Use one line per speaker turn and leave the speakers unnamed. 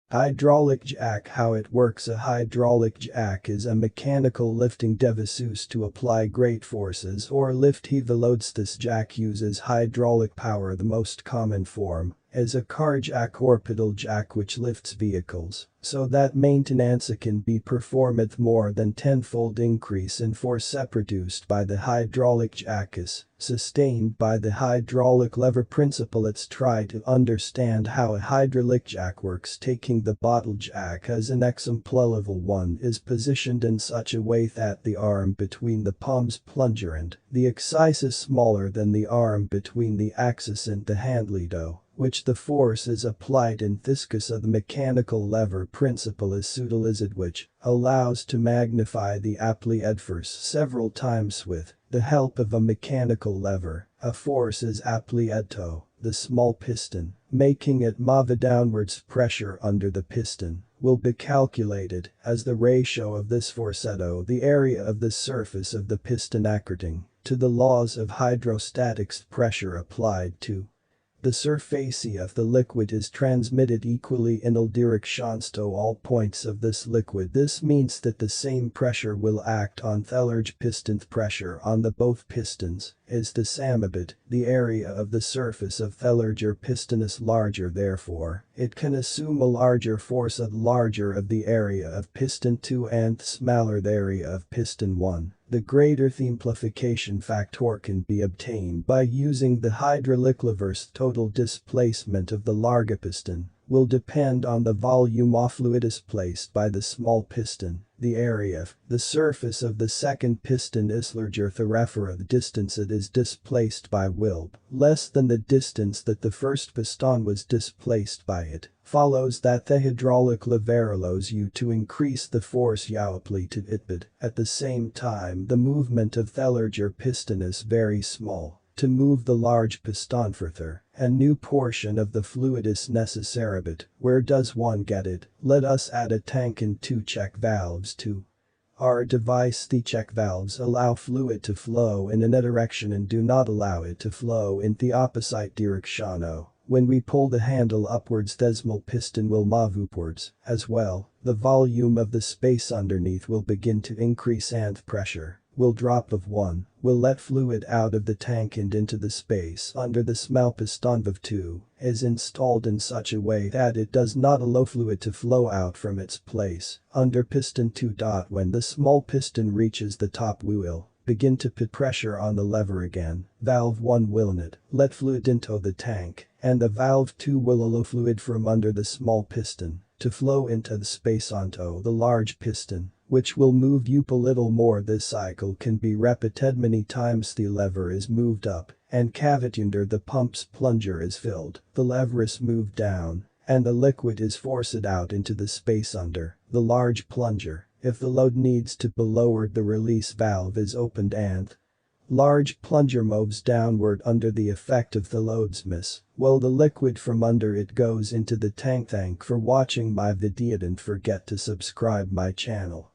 Hydraulic jack. How it works. A hydraulic jack is a mechanical lifting device used to apply great forces or lift heavy loads. This jack uses hydraulic power. The most common form is a car jack or pedal jack, which lifts vehicles so that maintenance can be performed with more than tenfold increase in force produced by the hydraulic jack is sustained by the hydraulic lever principle. Let's try to understand how a hydraulic jack works. Taking the bottle jack as an example, level 1 is positioned in such a way that the arm between the palm's plunger and the axis is smaller than the arm between the axis and the handle, which the force is applied in. This case of the mechanical lever principle is hydulyc, which allows to magnify the applied force several times with the help of a mechanical lever. A force is applied to the small piston, making it move downwards. Pressure under the piston will be calculated as the ratio of this force to the area of the surface of the piston according to the laws of hydrostatics. Pressure applied to the surface of the liquid is transmitted equally in all directions to all points of this liquid. This means that the same pressure will act on the large piston. Pressure on the both pistons is the same, but the area of the surface of the larger piston is larger, therefore it can assume a larger force the larger of the area of piston 2 and the smaller the area of piston 1. The greater the amplification factor can be obtained by using the hydraulic levers. Total displacement of the large piston will depend on the volume of fluid displaced by the small piston. The area of the surface of the second piston is larger, therefore the distance it is displaced by will be less than the distance that the first piston was displaced by. It follows that the hydraulic lever allows you to increase the force you apply to it, but at the same time the movement of the larger piston is very small. To move the large piston further, a new portion of the fluid is necessary, but where does one get it? Let us add a tank and 2 check valves to our device. The check valves allow fluid to flow in a direction and do not allow it to flow in the opposite direction. When we pull the handle upwards, the small piston will move upwards as well. The volume of the space underneath will begin to increase and pressure will drop. Of 1 will let fluid out of the tank and into the space under the small piston. Of 2 is installed in such a way that it does not allow fluid to flow out from its place under piston 2. When the small piston reaches the top, we will begin to put pressure on the lever again. Valve 1 will not let fluid into the tank, and the valve 2 will allow fluid from under the small piston to flow into the space onto the large piston, which will move up a little more. This cycle can be repeated many times. The lever is moved up and cavity under the pump's plunger is filled. The lever is moved down and the liquid is forced out into the space under the large plunger. If the load needs to be lowered, the release valve is opened and large plunger moves downward under the effect of the load's miss, while the liquid from under it goes into the tank. Thank for watching my video. Don't forget to subscribe my channel.